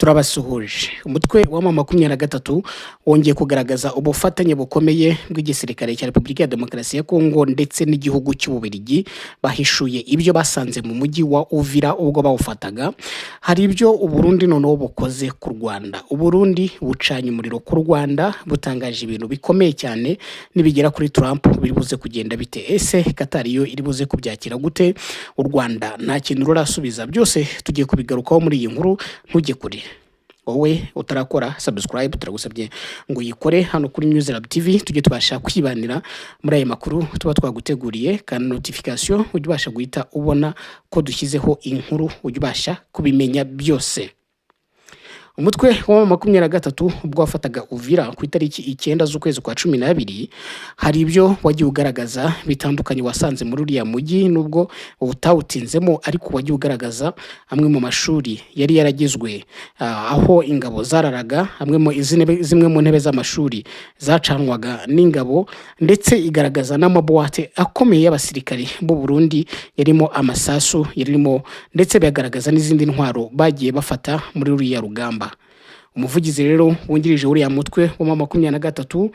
turabasuhuje. Umutwe wa M23 wongeye kugaragaza ubufatanye bukomeye bw'igisirikare cya Repubulika ya Demokarasi ya Kongo ndetse n'igihugu cy'Ububiligi bahishuye ibyo basanze mu mujyi wa Uvira ubwo bawufataga. Hari ibyo Uburundi noneho bukoze ku Rwanda. Uburundi bucanye umuriro ku Rwanda butangaje ibintu bikomeye cyane nibigera kuri Trump biribuze kugenda bite. Ese Qatar yo iribuze kubyakira gute? U Rwanda nta kintu rurasubiza. Byose tugiye kubigarukaho muri iyi nkuru, ntujye kure. Wowe utarakora subscribe turagusabye ngo yikore hano kuri News Lab TV, tujye tubasha kwibanira muri aya makuru tuba twaguteguriye, kandi notification ujye ubasha guhita ubona ko dushyizeho inkuru, ujye ubasha kubimenya byose. Umutwe wa M23 ubwo wafataga Uvira ku itariki 9 z'ukwezi kwa 12, hari ibyo wagiye ugaragaza bitandukanye wasanze muri uriya mujyi, nubwo utawutinzemo ariko wagiye ugaragaza amwe mu mashuri yari yaragizwe aho ingabo zararaga, zimwe mu ntebe z'amashuri zacanwaga n'ingabo, ndetse igaragaza n'amabuwate akomeye y'abasirikari b'u Burundi yarimo amasasu, yarimo ndetse bagaragaza n'izindi ntwaro bagiye bafata muri uriya rugamba. Umuvugizi rero wungirije uriya mutwe wa M23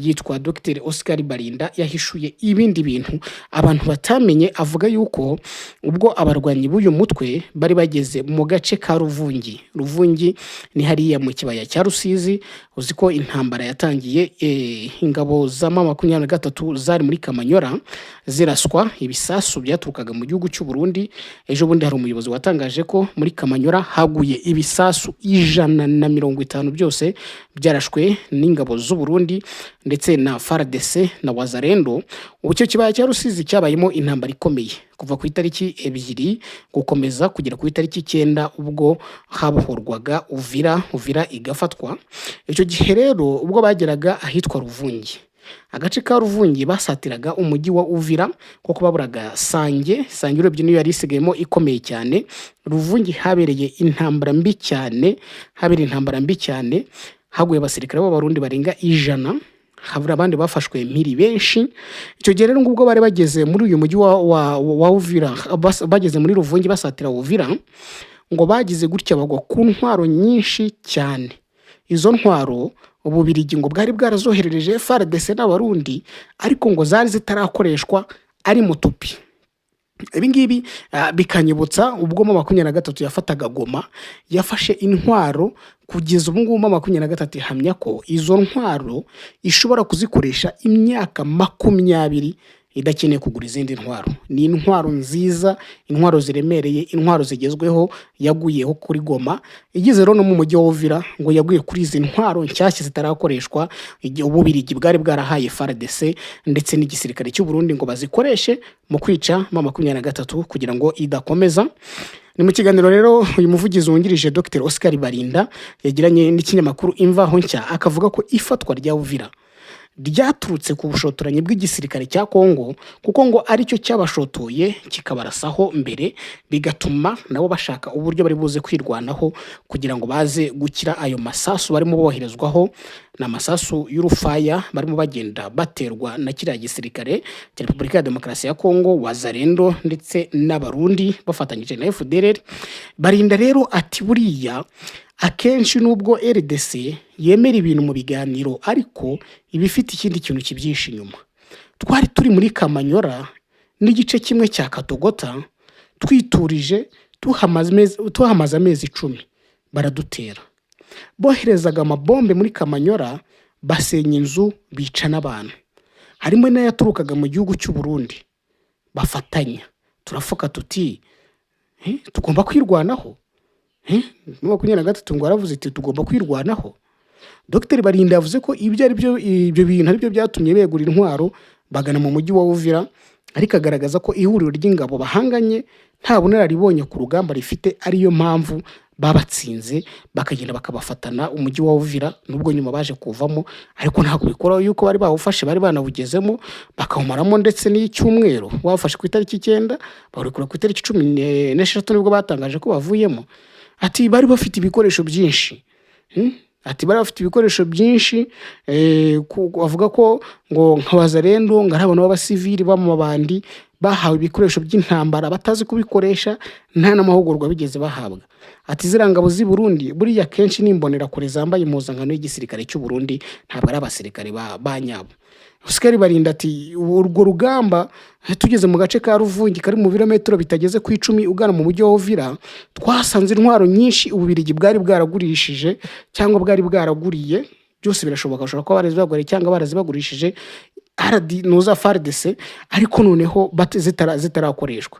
yitwa Dr Oscar Barinda yahishuye ibindi bintu abantu batamenye. Avuga yuko ubwo abarwanyi b'uyu mutwe bari bageze mu gace ka Ruvungi ni hariya mu kibaya cya Rusizi, uziko intambara yatangiye, ingabo za M23 zari muri Kamanyora ziraswa ibisasu byaturukaga mu gihugu cy'u Burundi. Ejo bundi hari umuyobozi watangaje ko muri Kamanyora haguye ibisasu 150 byose byarashwe n'ingabo z'u Burundi ndetse na FARDC na Wazalendo. Ubucyo kibaya cya Rusizi cyabayemo intambara ikomeye kuva ku itariki 2 gukomeza kugera ku itariki 9 ubwo habohorwaga Uvira igafatwa. Icyo gihe rero ubwo bageraga ahitwa Ruvungi, agace ka Ruvungi basatiraga umujyi wa Uvira kuko baburaga Sange urebye niyo yari isigayemo ikomeye cyane. Ruvungi habereye intambara mbi cyane, haguye abasirikare b'Abarundi barenga 100, habura abandi bafashwe mpiri benshi. Icyo gihe rero ngubwo bari bageze muri uyu mujyi wa Uvira, bageze muri Ruvungi basatira Uvira, ngo bagize gutya bagwa ku ntwaro nyinshi cyane. Izo ntwaro Ububiligi ngo bwari bwarazoherereje FARDC n'Abarundi, ariko ngo zari zitarakoreshwa ari mutupi. Ibi ngibi bikanyibutsa ubwo M23 yafataga Goma, yafashe intwaro kugeza ubu ngubu M23 ihamya ko izo ntwaro ishobora kuzikoresha imyaka 20 idakeneye kugura izindi ntwaro. Ni intwaro nziza, intwaro ziremereye, intwaro zigezweho yaguyeho kuri Goma. Igize rero no mu mujyi wa Uvira ngo yaguye kuri izi ntwaro nshyashya zitarakoreshwa, Ububiligi bwari bwarahaye FARDC ndetse n'igisirikare cy'u Burundi ngo bazikoreshe mu kwica M23 kugira ngo idakomeza. Ni mu kiganiro rero uyu muvugizi wungirije Dr Oscar Barinda yagiranye n'ikinyamakuru Imvaho Nshya, akavuga ko ifatwa rya Uvira ryaturutse ku bushotoranyi bw'igisirikare cya Kongo, kuko ngo aricyo cyabashotoye kikabarasaho mbere, bigatuma nabo bashaka uburyo bari buze kwirwanaho kugira ngo baze gukira ayo masasu barimo boherezwaho. Na masasu y'urufaya barimo bagenda baterwa na kiriya gisirikare cya Repubulika ya Demokarasi ya Kongo, Wazalendo ndetse n'Abarundi bafatanyije na FDLR. Barinda rero ati buriya akenshi nubwo RDC yemera ibintu mu biganiro, ariko ibifite ikindi kintu kibyisha inyuma. Twari turi muri Kamanyora n'igice kimwe cya Katogota, twiturije tuhamaze amezi 10 baradutera, boherezaga amabombe muri Kamanyora, basenya inzu, bica n'abantu. Harimo n'ayaturukaga mu gihugu cy'u Burundi bafatanya. Turafuka tuti tugomba kwirwanaho. M23 ngo aravuze ati tugomba kwirwanaho. Dr Barinda yavuze ko ibyo bintu aribyo byatumye begura intwaro bagana mu mujyi wa Uvira, ariko agaragaza ko ihuriro ry'ingabo bahanganye nta bunararibonye ku rugamba rifite, ariyo mpamvu babatsinze bakagenda bakabafatana umujyi wa Uvira, nubwo nyuma baje kuvamo, ariko ntabwo bikora yuko bari bawufashe, bari banawugezemo bakawumaramo ndetse n'icyumweru. Wafashe ku itariki 9 barekura ku itariki 16 nibwo batangaje ko bavuyemo. Ati bari bafite ibikoresho byinshi, avuga ko ngo nk'Abazalendo ngo ari abantu b'abasivili b'amabandi bahawe ibikoresho by'intambara batazi kubikoresha, nta n'amahugurwa bigeze bahabwa. Ati ziriya ngabo z'i Burundi buriya kenshi ni imbonerakure zambaye impuzankano y'igisirikare cy'u Burundi, ntabwo ari abasirikare ba nyabo. Oscar Barinda ati urwo rugamba tugeze mu gace ka Ruvungi kari mu birometero bitageze ku 10 ugana mu mujyi wa Uvira, twasanze intwaro nyinshi Ububirigi bwari bwaragurishije cyangwa bwari bwaraguriye, byose birashoboka, bashobora kuba barazibaguriye cyangwa barazibagurishije RD nuza FARDC, ariko noneho zitarakoreshwa.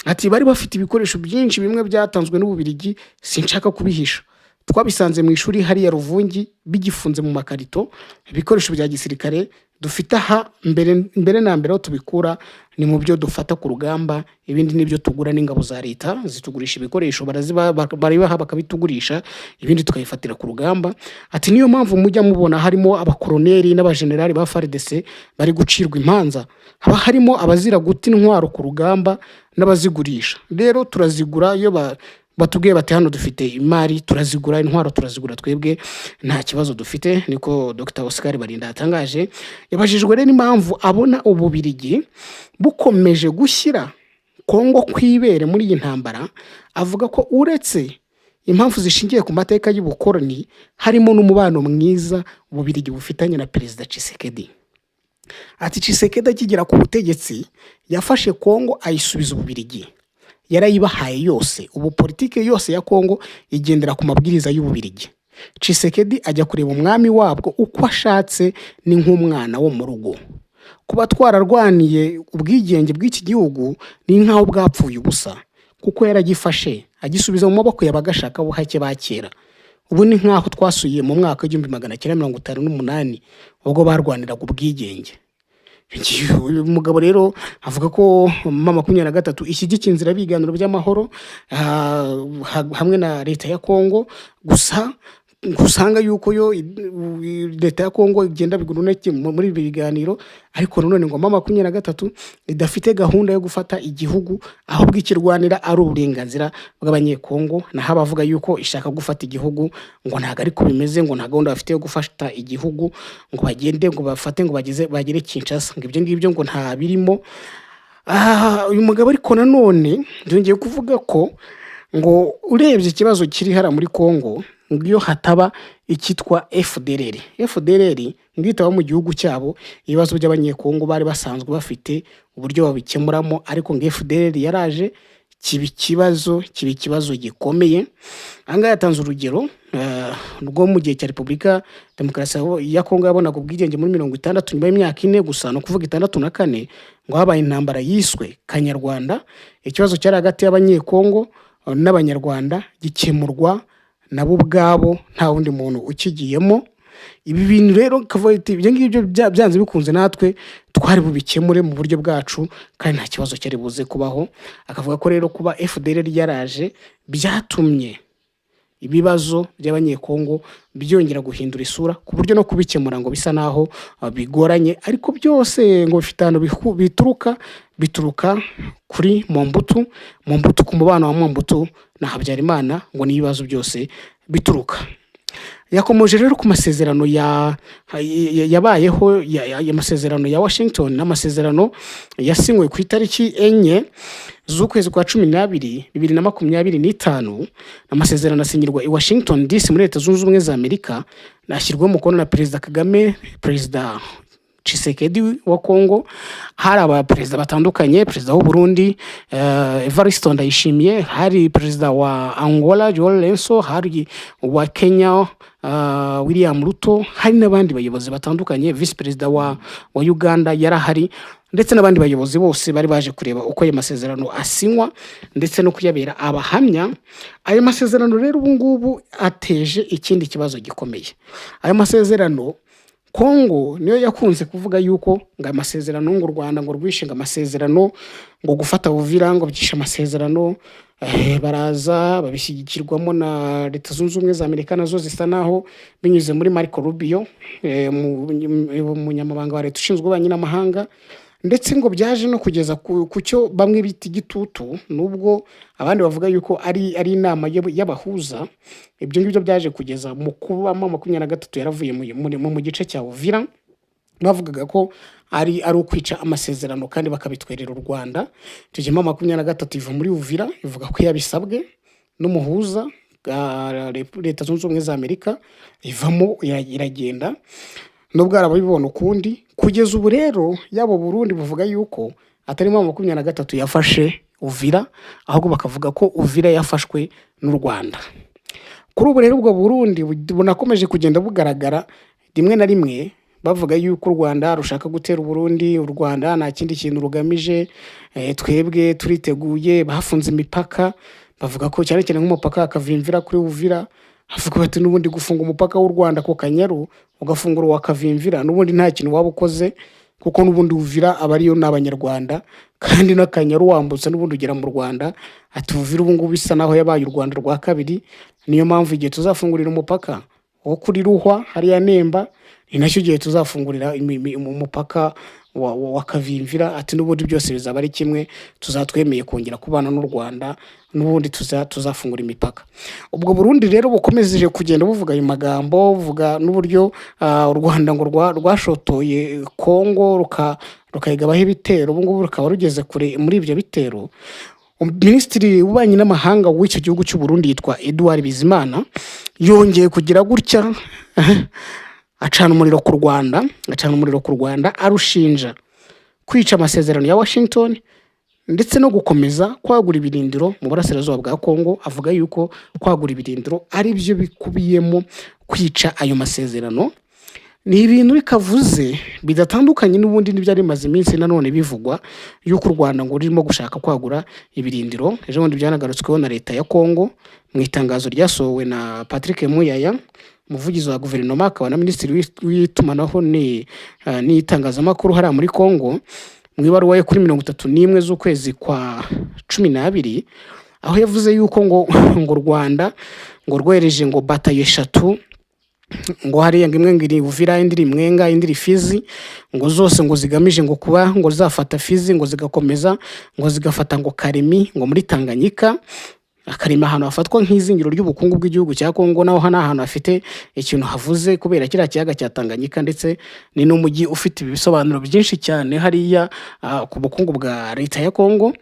Ati bari bafite ibikoresho byinshi bimwe byatanzwe n'Ububirigi, sinshaka kubihisha. Twabisanze mu ishuri hariya Ruvungi bigifunze mu makarito, ibikoresho bya gisirikare dufite aha mbere na mbere aho tubikura ni mu byo dufata ku rugamba, ibindi nibyo tugura n'ingabo za leta zitugurisha ibikoresho, baribaha bakabitugurisha, ibindi tukayifatira ku rugamba. Ati niyo mpamvu mujya mubona harimo abakoloneli n'abajenerali ba FARDC bari gucirwa imanza, haba harimo abazira guta intwaro ku rugamba n'abazigurisha. Rero turazigura, iyo batubwiye bati hano dufite imari, turazigura intwaro, turazigura twebwe, nta kibazo dufite. Niko Dr Oscar Barinda yatangaje. Yabajijwe rero impamvu abona Ububirigi bukomeje gushyira Kongo kwibere muri iyi ntambara, avuga ko uretse impamvu zishingiye ku mateka y'ubukoroni, harimo n'umubano mwiza Ububirigi bufitanye na Perezida Tshisekedi. Ati Tshisekedi akigera ku butegetsi yafashe Kongo ayisubiza Ububirigi, yarayibahaye yose. Ubu politike yose ya Kongo igendera ku mabwiriza y'Ububirigi. Tshisekedi ajya kureba umwami wabwo uko ashatse, ni nk'umwana wo mu rugo. Kuba twararwaniye ubwigenge bw'iki gihugu ni nkaho bwapfuye ubusa, kuko yaragifashe agisubiza mu maboko y'abagashaka buhake ba kera. Ubu ni nkaho twasuye mu mwaka w'1958 ubwo barwaniraga ubwigenge. Uyu mugabo rero avuga ko mama 23 ishyigikiye inzira biganiro by'amahoro hamwe na leta ya Kongo, gusa gusanga yuko yo leta ya Kongo igenda biguruneke muri ibi biganiro, ariko none ngo mama 23 idafite gahunda yo gufata igihugu, ahubwo ikirwanira ari uburenganzira bw'abanyekongo. Naho abavuga yuko ishaka gufata igihugu ngo ntago ari kubimeze, ngo nta gahunda bafite yo gufata igihugu, ngo bagende ngo bafate ngo bagere Kinshasa, ngo ibyo ngibyo ngo nta birimo. Uyu mugabo ariko nanone ndongeye kuvuga ko ngo urebye ikibazo kiri hara muri Kongo, ngiyo hataba ikitwa FDLR ngitaba mu gihugu cyabo, ibibazo by'abanyekongo bari basanzwe bafite uburyo babikemuramo, ariko ngo FDLR yaraje kibi kibazo gikomeye. Anga yatanze urugero rwo mu gihe cya Repubulika Demokarasi ya Kongo yabonaga ubwigenge muri 60 nyuma y'imyaka 4 gusa, no kuvuga 64, ngo habaye intambara yiswe Kanyarwanda. Ikibazo cyari hagati y'abanyekongo n'abanyarwanda gikemurwa nabo ubwabo, nta wundi muntu ukigiyemo. Ibi bintu rero kavuga ati ibyo ngibyo byanze bikunze natwe twari bubikemure mu buryo bwacu, kandi nta kibazo cyari buze kubaho. Akavuga ko rero kuba FDLR yaraje byatumye ibibazo by'abanyekongo byongera guhindura isura, ku buryo no kubikemura ngo bisa naho bigoranye, ariko byose ngo bifitano bituruka kuri Mobutu ku mubano wa Mobutu na Habyarimana, ngo ni ibibazo byose bituruka. Yakomeje rero ku masezerano yabayeho amasezerano ya Washington, n'amasezerano yasinywe ku itariki 4 z'ukwezi kwa 12 2025. Amasezerano asinyirwa i Washington DC muri Leta Zunze Ubumwe za Amerika, nashyirwa mu mukono na Perezida Kagame, Perezida Tshisekedi wa Kongo, hari abaperezida batandukanye, perezida w'u Burundi Evariste Ndayishimiye, hari perezida wa Angola Joao Lourenço, hari wa Kenya William Ruto, hari n'abandi bayobozi batandukanye, vice perezida wa Uganda yarahari, ndetse n'abandi bayobozi bose bari baje kureba uko ayo masezerano asinywa ndetse no kuyabera abahamya. Ayo masezerano rero ubu ngubu ateje ikindi kibazo gikomeye. Ayo masezerano Kongo niyo yakunze kuvuga yuko ngo amasezerano ngo Rwanda ngo rwishinga amasezerano, ngo gufata Uvira ngo byisha amasezerano, baraza babishyigikirwamo na Leta Zunze Ubumwe za Amerika, nazo zisa naho binyuze muri Marco Rubio, umunyamabanga wa Leta ushinzwe ububanyi n'amahanga, ndetse ngo byaje no kugeza ku cyo bamwe bita igitutu, nubwo abandi bavuga yuko ari inama y'abahuza. Ibyo ngibyo byaje kugeza mu kuba 23 yaravuye mu gice cya Uvira, bavugaga ko ari ukwica amasezerano kandi bakabitwerera u Rwanda. Icyo gihe 2023 iva muri Uvira ivuga ko yabisabwe n'umuhuza bwa Leta Zunze Ubumwe za Amerika, ivamo iragenda nubwo arabibona ukundi. Kugeza ubu rero yabo Burundi buvuga yuko atari 2023 yafashe Uvira, ahubwo bakavuga ko Uvira yafashwe n'u Rwanda. Kuri ubu rero ubwo Burundi bunakomeje kugenda bugaragara rimwe na rimwe bavuga yuko u Rwanda rushaka gutera Burundi. U Rwanda nta kindi kintu rugamije, twebwe turiteguye. Bafunze imipaka, bavuga ko cyane cyane nk'umupaka akavimvira kuri Uvira, havuga bati n'ubundi gufunga umupaka w'u Rwanda ko Kanyaru ugafungura wa Kavimvira n'ubundi nta kintu waba ukoze, kuko n'ubundi Uvira abariyo n'abanyarwanda, kandi n'Akanyaru wambutse n'ubundi ugera mu Rwanda. Ati Uvira ubu ngubu bisa naho yabaye u Rwanda rwa kabiri. Niyo mpamvu igihe tuzafungurira umupaka wo kuri Ruhwa hariya Nemba, ni nacyo gihe tuzafungurira umupaka wa Kavimvira. Ati n'ubundi byose bizaba ari kimwe, tuzatwemeye kongera kubana n'u Rwanda, n'ubundi tuzafungura imipaka. Ubwo Burundi rero bukomeje kugenda buvuga ayo magambo, buvuga n'uburyo u Rwanda ngo rwashotoye Kongo rukayigabaho ibitero. Ubu ngubu rukaba rugeze kure muri ibyo bitero. Minisitiri w'ububanyi n'amahanga w'icyo gihugu cy'u Burundi yitwa Edouard Bizimana yongeye kugira gutya acana umuriro ku Rwanda, arushinja kwica amasezerano ya Washington ndetse no gukomeza kwagura ibirindiro mu burasirazuba bwa Kongo. Avuga yuko kwagura ibirindiro ari byo bikubiyemo kwica ayo masezerano. Ni ibintu bikavuze bidatandukanye n'ubundi n'ibyari bimaze iminsi nanone bivugwa yuko u Rwanda ngo rurimo gushaka kwagura ibirindiro. Ejo bundi byanagarutsweho na leta ya Kongo mu itangazo ryasohowe na Patrick Muyaya, umuvugizi wa guverinoma akaba na minisitiri w'itumanaho n'itangazamakuru hariya muri Kongo, mu ibaruwa ye kuri 31 z'ukwezi kwa 12, aho yavuze yuko ngo u Rwanda ngo rwereje ngo batayo 3, ngo hariya ngo imwe ngiri Uvira, indi Mwenga, indi Fizi, ngo zose ngo zigamije ngo kuba ngo zafata Fizi, ngo zigakomeza ngo zigafata ngo Karemi ngo muri Tanganyika. Akarima ahantu hafatwa nk'izingiro ry'ubukungu bw'igihugu cya Kongo, naho hana ahantu hafite ikintu havuze kubera kiriya kiyaga cya Tanganyika, ndetse ni n'umujyi ufite ibisobanuro byinshi cyane hariya ku bukungu bwa leta ya Kongo.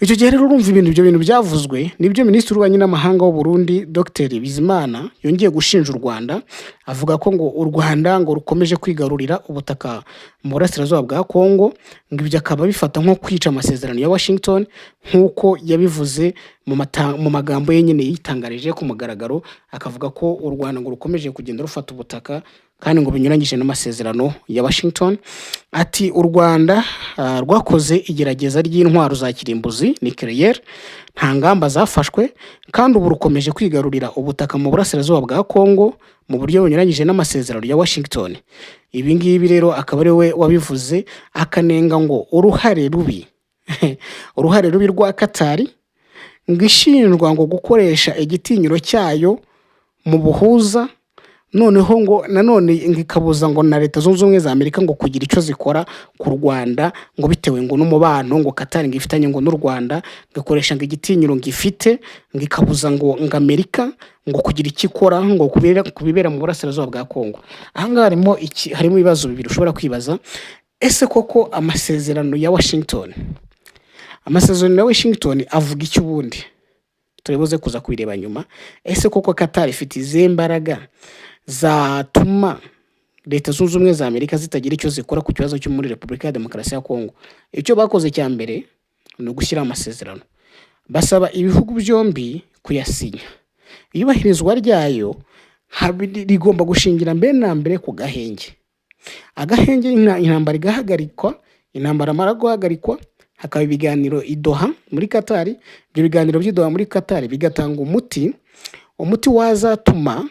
Icyo gihe rero urumva ibyo bintu byavuzwe nibyo Minisitiri w'ububanyi n'amahanga w'u Burundi Dr Bizimana yongeye gushinja u Rwanda. Avuga ko ngo u Rwanda ngo rukomeje kwigarurira ubutaka mu burasirazuba bwa Kongo, ngo ibyo akaba bifata nko kwica amasezerano ya Washington, nk'uko yabivuze mu magambo ye nyine yitangarije ku mugaragaro. Akavuga ko u Rwanda ngo rukomeje kugenda rufata ubutaka kandi ngo binyuranyije n'amasezerano ya Washington. Ati u Rwanda rwakoze igerageza ry'intwaro za kirimbuzi nucleaire, nta ngamba zafashwe, kandi ubu rukomeje kwigarurira ubutaka mu burasirazuba bwa Kongo mu buryo bunyuranyije n'amasezerano ya Washington. Ibi ngibi rero akaba ari we wabivuze, akanenga ngo uruhare rubi rwa Katari ngo ishinjwa ngo gukoresha igitinyiro cyayo mu buhuza, noneho ngo nanone ngikabuza ngo na Leta Zunze Ubumwe za Amerika ngo kugira icyo zikora ku Rwanda, ngo bitewe ngo n'umubano ngo Katari ngifitanye ngo n'u Rwanda, ngakoresha ngo igitinyiro ngifite, ngikabuza ngo Amerika ngo kugira icyo ikora ngo kubibera mu burasirazuba bwa Kongo. Ahangaha harimo ibibazo bibiri ushobora kwibaza. Ese koko amasezerano ya Washington avuga icyo ubundi? Turebuze kuza kwireba nyuma. Ese koko Katari ifite izihe mbaraga zatuma Leta Zunze Ubumwe za Amerika zitagira icyo zikora ku kibazo cyo muri Repubulika ya Demokarasi ya Kongo? Icyo bakoze cya mbere ni ugushyira amasezerano, basaba ibihugu byombi kuyasinya. Iyubahirizwa ryayo rigomba gushingira mbere na mbere ku gahenge. Agahenge intambara igahagarikwa, intambara amara guhagarikwa, hakaba ibiganiro i Doha muri Katari. Ibyo biganiro by'i Doha muri Katari bigatanga umuti wazatuma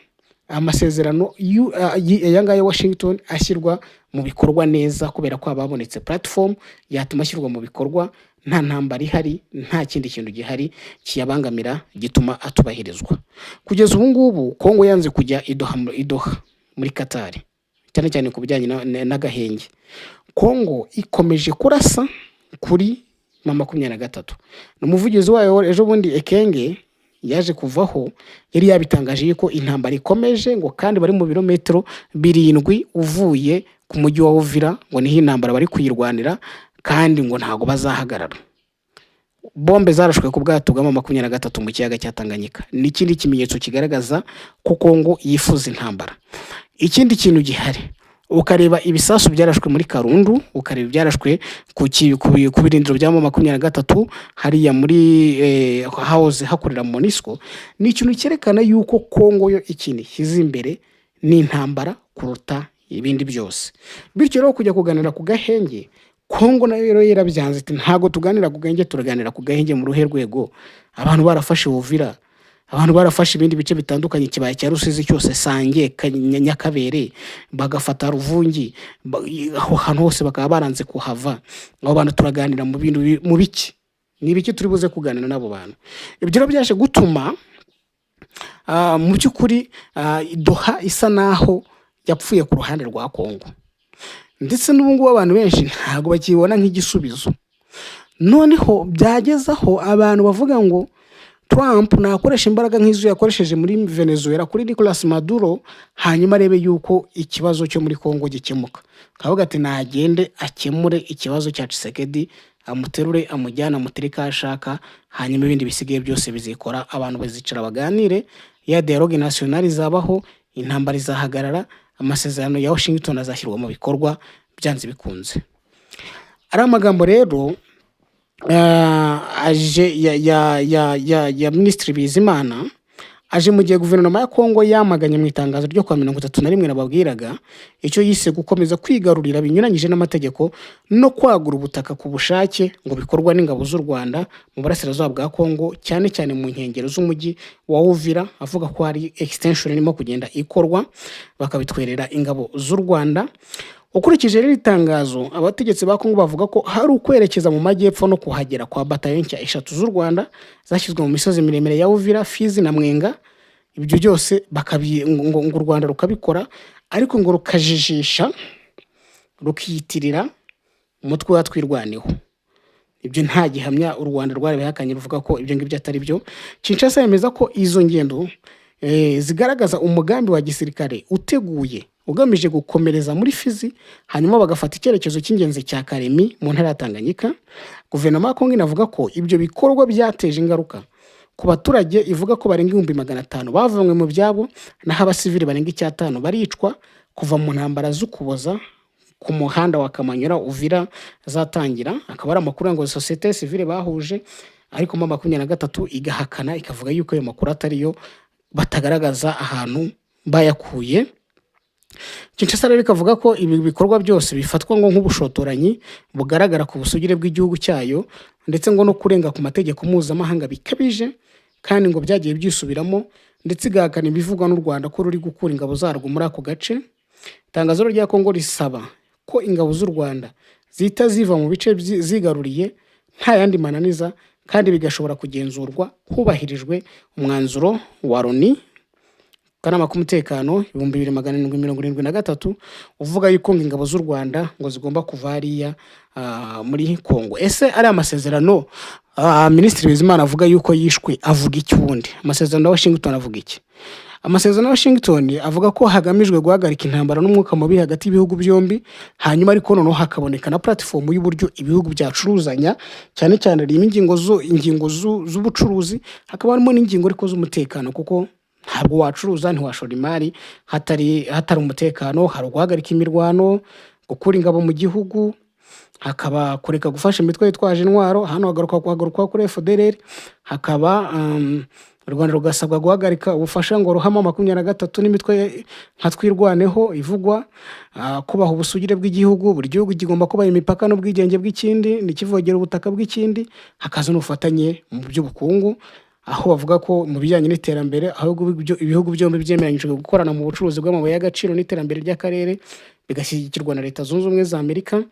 amasezerano yanga ya Washington ashyirwa mu bikorwa neza, kubera ko ababonetse platform yatuma ashyirwa mu bikorwa, nta ntambara ihari, nta kindi kintu gihari kiyabangamira gituma atubahirizwa. Kugeza ubu ngubu Kongo yanze kujya i Doha muri Katari, cyane cyane ku bijyanye n'agahenge. Kongo ikomeje kurasa kuri 23. N'umuvugizi wayo ejo bundi Ekenge yaje kuvaho yari yabitangaje yuko intambara ikomeje ngo kandi bari mu birometero 7 uvuye ku mujyi wa Uvira ngo niho intambara bari kuyirwanira kandi ngo ntago bazahagarara. Bombe zarashwe ku bwato bwa 23 mu kiyaga cya Tanganyika. N'ikindi kimenyetso kigaragaza ko Kongo yifuza intambara. Ikindi kintu gihari, ukareba ibisasu byarashwe muri Karundu, ukareba byarashwe ku birindiro bya 23 hariya muri house hakorera Monisco, ni ikintu cyerekana yuko Kongo yo ikindi hize imbere n'intambara kuruta ibindi byose. Bityo rero kujya kuganira ku gahenge, Kongo nayo rero yarabyanze ati ntago tuganira ku gahenge, turaganira ku gahenge mu ruhe rwego. Abantu barafashe Uvira, abantu barafashe ibindi bice bitandukanye, kibaya cya Rusizi cyose, Sange, Nyakabere, bagafata Ruvungi, aho hantu hose bakaba baranze kuhava. Abo bantu turaganira mu bintu mu biki, ni biki turi buze kuganira nabo bantu. Ibyo rero byaje gutuma mu by'ukuri Doha isa naho yapfuye ku ruhande rwa Kongo, ndetse n'ubungubu abantu benshi ntago bakibona nk'igisubizo. Noneho byagezaho abantu bavuga ngo Trump nakoresha imbaraga nk'izo yakoresheje muri Venezuela kuri Nicolas Maduro, hanyuma arebe yuko ikibazo cyo muri Kongo gikemuka. Kavuga ati nagende akemure ikibazo cya Tshisekedi, amuterure amujyana mutereka ashaka, hanyuma ibindi bisigaye byose bizikora, abantu bazicara baganire, ya dialogue nationale izabaho, intambara izahagarara, amasezerano ya Washington azashyirwa mu bikorwa byanze bikunze. Ari amagambo rero aje ya Ministri Bizimana aje mu gihe guverinoma ya Kongo yamaganye mu itangazo ryo kwa 31 nababwiraga icyo yise gukomeza kwigarurira binyuranyije n'amategeko no kwagura ubutaka ku bushake ngo bikorwa n'ingabo z'u Rwanda mu burasirazuba bwa Kongo, cyane cyane mu nkengero z'umujyi wa Uvira. Avuga ko hari extension irimo kugenda ikorwa bakabitwerera ingabo z'u Rwanda. Ukurikije rero itangazo, abategetsi ba Kongo bavuga ko hari ukwerekeza mu majyepfo no kuhagera kwa batayo nshya 3 z'u Rwanda zashyizwe mu misozi miremire ya Uvira, Fizi na Mwenga. Ibyo byose ngo u Rwanda rukabikora, ariko ngo rukajijisha rukiyitirira umutwe wa twirwaniho. Ibyo nta gihamya u Rwanda rwari bihakanye, ruvuga ko ibyo ngibyo atari byo. Kinshasa yemeza ko izo ngendo zigaragaza umugambi wa gisirikare uteguye ugamije gukomereza muri Fizi, hanyuma bagafata icyerekezo cy'ingenzi cya Karemi mu ntara ya Tanganyika. Guverinoma ya Kongo inavuga ko ibyo bikorwa byateje ingaruka ku baturage, ivuga ko barenga 500 bavanywe mu byabo, naho abasivili barenga 500 baricwa kuva mu ntambara z'ukuboza ku muhanda wa Kamanyura Uvira zatangira. Akaba ari amakuru ngo societe civile bahuje, ariko mu 23 igahakana ikavuga yuko ayo makuru atariyo, batagaragaza ahantu bayakuye. Kinshasa rero ikavuga ko ibi bikorwa byose bifatwa ngo nk'ubushotoranyi bugaragara ku busugire bw'igihugu cyayo, ndetse ngo no kurenga ku mategeko mpuzamahanga bikabije, kandi ngo byagiye byisubiramo, ndetse igahakana ibivugwa n'u Rwanda ko ruri gukura ingabo zarwo muri ako gace. Itangazo rya Kongo risaba ko ingabo z'u Rwanda zita ziva mu bice zigaruriye nta yandi mananiza, kandi bigashobora kugenzurwa hubahirijwe umwanzuro wa Loni Kanama k'umutekano 2773 uvuga yuko ingabo z'u Rwanda ngo zigomba kuvariya muri Kongo. Ese ari amasezerano Ministri Bizimana avuga yuko yishwe avuga iki wundi? Amasezerano ya Washington avuga iki? Amasezerano ya Washington avuga ko hagamijwe guhagarika intambara n'umwuka mubi hagati y'ibihugu byombi, hanyuma ariko noneho hakaboneka na platform y'uburyo ibihugu byacuruzanya, cyane cyane ari ingingo z'ubucuruzi, hakaba harimo n'ingingo ariko z'umutekano, kuko ntabwo wacuruza ntiwashora imari hatari umutekano. Hari guhagarika imirwano, gukura ingabo mu gihugu, hakaba kureka gufasha imitwe yitwaje intwaro, hano hagaruka kuri FDLR, hakaba u Rwanda rugasabwa guhagarika ubufasha ngo ruhama 23 n'imitwe nka twirwaneho, ivugwa kubaha ubusugire bw'igihugu. Buri gihugu kigomba kubaha imipaka n'ubwigenge bw'ikindi, nikivogera ubutaka bw'ikindi, hakaza n'ubufatanye mu by'ubukungu, aho bavuga ko mu bijyanye n'iterambere aho ibihugu byombi byemeranyijwe gukorana mu bucuruzi bw'amabuye y'agaciro n'iterambere ry'akarere, bigashyigikirwa na Leta Zunze Ubumwe za Amerika.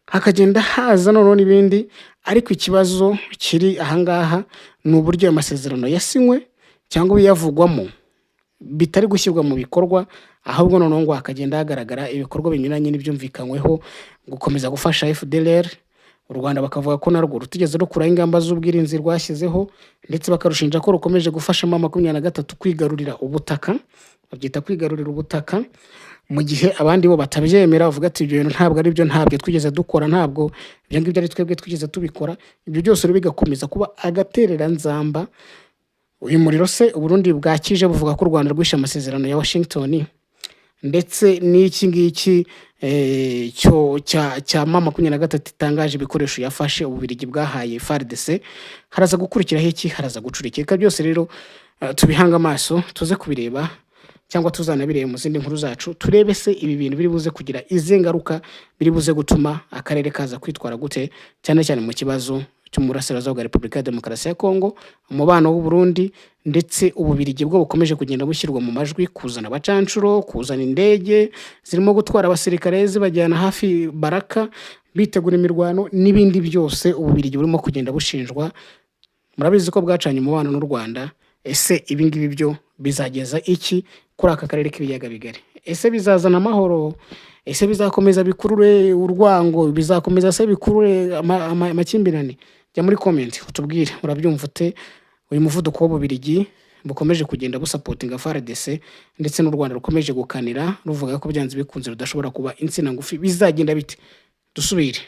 Hakagenda haza noneho n'ibindi, ariko ikibazo kiri ahangaha ni uburyo amasezerano yasinywe cyangwa biyavugwamo bitari gushyirwa mu bikorwa, ahubwo noneho ngo hakagenda hagaragara ibikorwa binyuranye n'ibyumvikanyweho, gukomeza gufasha FDLR, u Rwanda bakavuga ko narwo rutigeze rukuraho ingamba z'ubwirinzi rwashyizeho, ndetse bakarushinja ko rukomeje gufasha M23 kwigarurira ubutaka, babyita kwigarurira ubutaka, mu gihe abandi bo batabyemera bavuga ati ibyo bintu ntabwo ari byo, ntabyo twigeze dukora, ntabwo ibyo ngibyo ari twebwe twigeze tubikora. Ibyo byose rero bigakomeza kuba agaterera nzamba. Uyu muriro se Uburundi bwakije buvuga ko u Rwanda rwishe amasezerano ya Washington, ndetse n'iki ngiki cya M23 itangaje ibikoresho yafashe Ububiligi bwahaye FARDC, haraza gukurikiraho iki? Haraza gucurikika. Byose rero tubihanga amaso tuze kubireba, cyangwa tuzanabireba mu zindi nkuru zacu, turebe se ibi bintu biri buze kugira izi ngaruka, biri buze gutuma akarere kaza kwitwara gute, cyane cyane mu kibazo cy'umurasirazuba bwa Repubulika ya Demokarasi ya Kongo, umubano w'u Burundi, ndetse Ububiligi bwo bukomeje kugenda bushyirwa mu majwi, kuzana abacancuro, kuzana indege zirimo gutwara abasirikare zibajyana hafi Baraka bitegura imirwano, n'ibindi byose Ububiligi burimo kugenda bushinjwa. Murabizi ko bwacanye umubano n'u Rwanda. Ese ibi ngibi byo bizageza iki kuri aka karere k'ibiyaga bigari? Ese bizazana amahoro? Ese bizakomeza bikurure urwango? Bizakomeza se bikurure amakimbirane? Jya muri comment utubwire urabyumva ute uyu muvuduko w'Ububiligi bukomeje kugenda busapotinga FARDC, ndetse n'u Rwanda rukomeje gukanira ruvuga ko byanze bikunze rudashobora kuba insina ngufi. Bizagenda bite? Dusubire.